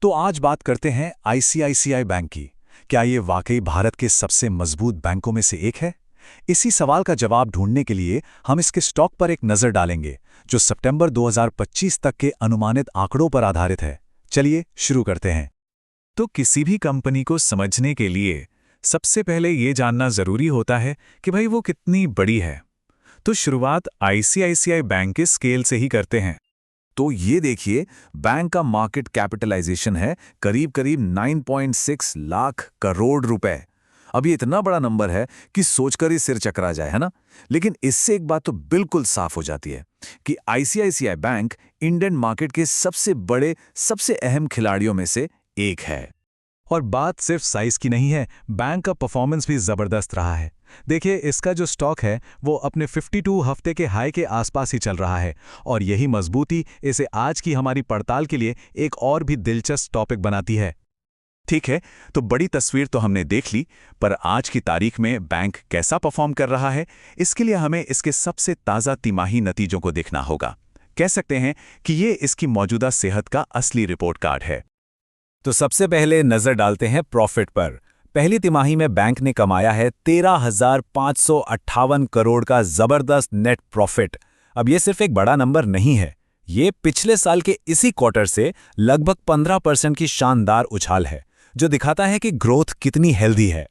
तो आज बात करते हैं आईसीआईसीआई बैंक की। क्या ये वाकई भारत के सबसे मजबूत बैंकों में से एक है? इसी सवाल का जवाब ढूंढने के लिए हम इसके स्टॉक पर एक नज़र डालेंगे, जो सितंबर 2025 तक के अनुमानित आंकड़ों पर आधारित है। चलिए शुरू करते हैं। तो किसी भी कंपनी को समझने के लिए सबसे पहले ये जानना ज़रूरी होता है कि भाई वो कितनी बड़ी है। तो शुरुआत आईसीआईसीआई बैंक के स्केल से ही करते हैं। तो ये देखिए, बैंक का मार्केट कैपिटलाइजेशन है करीब करीब 9.6 लाख करोड़ रुपए। अब ये इतना बड़ा नंबर है कि सोचकर ही सिर चकरा जाए, है ना। लेकिन इससे एक बात तो बिल्कुल साफ हो जाती है कि आईसीआईसीआई बैंक इंडियन मार्केट के सबसे बड़े, सबसे अहम खिलाड़ियों में से एक है। और बात सिर्फ साइज की नहीं है, बैंक का परफॉर्मेंस भी जबरदस्त रहा है। देखिए, इसका जो स्टॉक है वो अपने 52 हफ्ते के हाई के आसपास ही चल रहा है, और यही मजबूती इसे आज की हमारी पड़ताल के लिए एक और भी दिलचस्प टॉपिक बनाती है। ठीक है, तो बड़ी तस्वीर तो हमने देख ली, पर आज की तारीख में बैंक कैसा परफॉर्म कर रहा है, इसके लिए हमें इसके सबसे ताज़ा तिमाही नतीजों को देखना होगा। कह सकते हैं कि ये इसकी मौजूदा सेहत का असली रिपोर्ट कार्ड है। तो सबसे पहले नजर डालते हैं प्रॉफिट पर। पहली तिमाही में बैंक ने कमाया है 13,558 करोड़ का जबरदस्त नेट प्रॉफिट। अब ये सिर्फ एक बड़ा नंबर नहीं है, ये पिछले साल के इसी क्वार्टर से लगभग 15% की शानदार उछाल है, जो दिखाता है कि ग्रोथ कितनी हेल्दी है।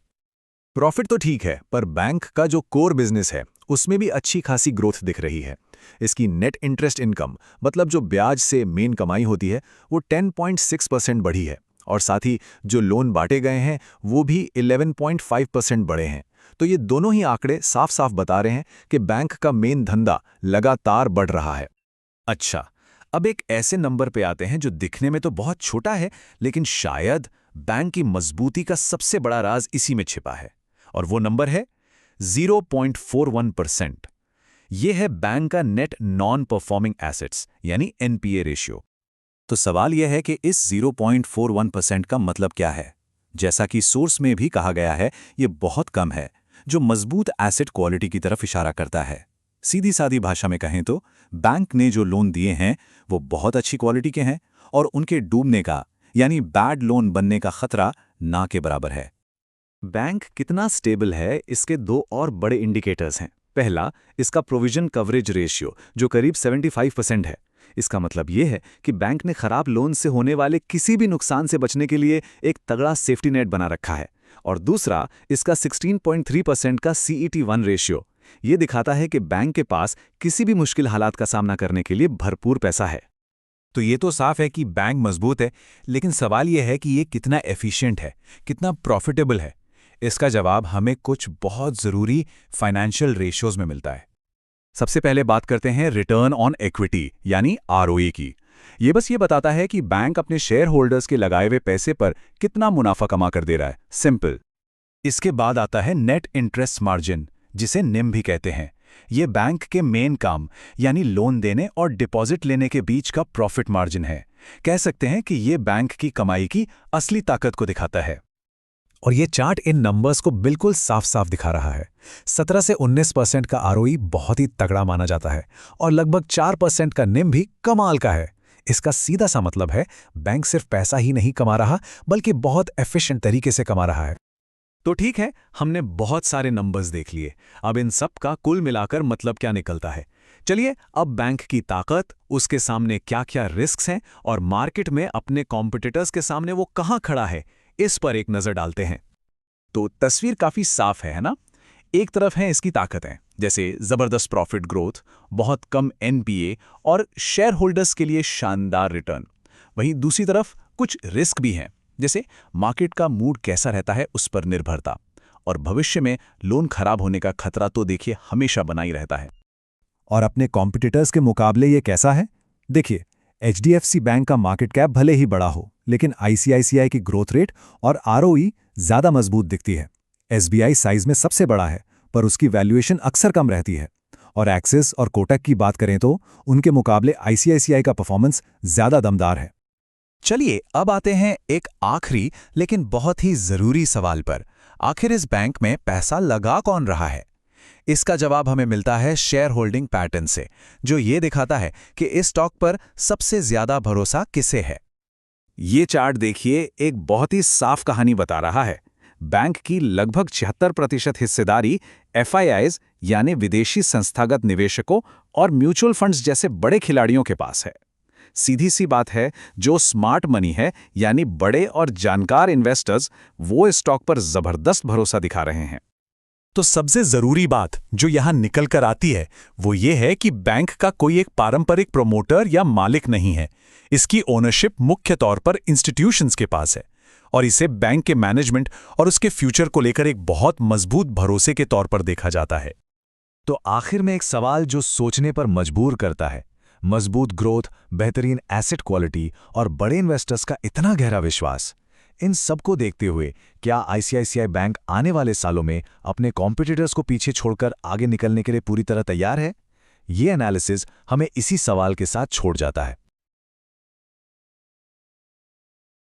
प्रॉफिट तो ठीक है, पर बैंक का जो कोर बिजनेस है उसमें भी अच्छी खासी ग्रोथ दिख रही है। इसकी नेट इंटरेस्ट इनकम, मतलब जो ब्याज से मेन कमाई होती है, वो 10.6% बढ़ी है, और साथ ही जो लोन बांटे गए हैं वो भी 11.5% बढ़े हैं। तो ये दोनों ही आंकड़े साफ साफ बता रहे हैं कि बैंक का मेन धंधा लगातार बढ़ रहा है। अच्छा, अब एक ऐसे नंबर पे आते हैं जो दिखने में तो बहुत छोटा है, लेकिन शायद बैंक की मजबूती का सबसे बड़ा राज इसी में छिपा है, और वो नंबर है 0.41%। ये है बैंक का नेट नॉन परफॉर्मिंग एसेट्स यानी एनपीए रेशियो। तो सवाल यह है कि इस 0.41% का मतलब क्या है। जैसा कि सोर्स में भी कहा गया है, ये बहुत कम है, जो मजबूत एसेट क्वालिटी की तरफ इशारा करता है। सीधी सादी भाषा में कहें तो बैंक ने जो लोन दिए हैं वो बहुत अच्छी क्वालिटी के हैं, और उनके डूबने का यानी बैड लोन बनने का खतरा ना के बराबर है। बैंक कितना स्टेबल है, इसके दो और बड़े इंडिकेटर्स हैं। पहला, इसका प्रोविजन कवरेज रेशियो, जो करीब 75% है। इसका मतलब यह है कि बैंक ने खराब लोन से होने वाले किसी भी नुकसान से बचने के लिए एक तगड़ा सेफ्टी नेट बना रखा है। और दूसरा, इसका 16.3% का CET1 रेशियो। ये दिखाता है कि बैंक के पास किसी भी मुश्किल हालात का सामना करने के लिए भरपूर पैसा है। तो ये तो साफ है कि बैंक मजबूत है, लेकिन सवाल यह है कि ये कितना एफिशिएंट है, कितना प्रॉफिटेबल है। इसका जवाब हमें कुछ बहुत ज़रूरी फाइनेंशियल रेशियोज में मिलता है। सबसे पहले बात करते हैं रिटर्न ऑन इक्विटी यानी ROE की। ये बस ये बताता है कि बैंक अपने शेयर होल्डर्स के लगाए हुए पैसे पर कितना मुनाफा कमा कर दे रहा है, सिंपल। इसके बाद आता है नेट इंटरेस्ट मार्जिन, जिसे निम भी कहते हैं। ये बैंक के मेन काम यानी लोन देने और डिपॉजिट लेने के बीच का प्रॉफिट मार्जिन है। कह सकते हैं कि ये बैंक की कमाई की असली ताकत को दिखाता है। और ये चार्ट इन नंबर्स को बिल्कुल साफ साफ दिखा रहा है। 17 से 19% का ROE बहुत ही तगड़ा माना जाता है, और लगभग 4% का निम भी कमाल का है। इसका सीधा सा मतलब है बैंक सिर्फ पैसा ही नहीं कमा रहा, बल्कि बहुत एफिशिएंट तरीके से कमा रहा है। तो ठीक है, हमने बहुत सारे नंबर्स देख लिए। अब इन सब का कुल मिलाकर मतलब क्या निकलता है। चलिए अब बैंक की ताकत, उसके सामने क्या क्या रिस्क्स हैं, और मार्केट में अपने कॉम्पिटिटर्स के सामने वो कहाँ खड़ा है, इस पर एक नजर डालते हैं। तो तस्वीर काफी साफ है ना। एक तरफ है इसकी ताकतें, जैसे जबरदस्त प्रॉफिट ग्रोथ, बहुत कम NPA और शेयर होल्डर्स के लिए शानदार रिटर्न। वहीं दूसरी तरफ कुछ रिस्क भी हैं, जैसे मार्केट का मूड कैसा रहता है उस पर निर्भरता, और भविष्य में लोन खराब होने का खतरा तो देखिए हमेशा बना ही रहता है। और अपने कॉम्पिटिटर्स के मुकाबले ये कैसा है? देखिए, HDFC बैंक का मार्केट कैप भले ही बड़ा हो, लेकिन ICICI की ग्रोथ रेट और ROE ज़्यादा मजबूत दिखती है। SBI साइज में सबसे बड़ा है, पर उसकी वैल्यूएशन अक्सर कम रहती है। और एक्सिस और कोटक की बात करें तो उनके मुकाबले ICICI का परफॉर्मेंस ज़्यादा दमदार है। चलिए अब आते हैं एक आखिरी लेकिन बहुत ही ज़रूरी सवाल पर। आखिर इस बैंक में पैसा लगा कौन रहा है? इसका जवाब हमें मिलता है शेयर होल्डिंग पैटर्न से, जो ये दिखाता है कि इस स्टॉक पर सबसे ज्यादा भरोसा किसे है। ये चार्ट देखिए, एक बहुत ही साफ कहानी बता रहा है। बैंक की लगभग 76% हिस्सेदारी एफआईआईज यानी विदेशी संस्थागत निवेशकों और म्यूचुअल फंड्स जैसे बड़े खिलाड़ियों के पास है। सीधी सी बात है, जो स्मार्ट मनी है यानी बड़े और जानकार इन्वेस्टर्स, वो इस स्टॉक पर जबरदस्त भरोसा दिखा रहे हैं। तो सबसे जरूरी बात जो यहां निकल कर आती है वो ये है कि बैंक का कोई एक पारंपरिक प्रोमोटर या मालिक नहीं है। इसकी ओनरशिप मुख्य तौर पर इंस्टीट्यूशंस के पास है और इसे बैंक के मैनेजमेंट और उसके फ्यूचर को लेकर एक बहुत मजबूत भरोसे के तौर पर देखा जाता है। तो आखिर में एक सवाल जो सोचने पर मजबूर करता है, मजबूत ग्रोथ, बेहतरीन एसेट क्वालिटी और बड़े इन्वेस्टर्स का इतना गहरा विश्वास, इन सबको देखते हुए क्या आईसीआईसीआई बैंक आने वाले सालों में अपने कॉम्पिटिटर्स को पीछे छोड़कर आगे निकलने के लिए पूरी तरह तैयार है? ये एनालिसिस हमें इसी सवाल के साथ छोड़ जाता है।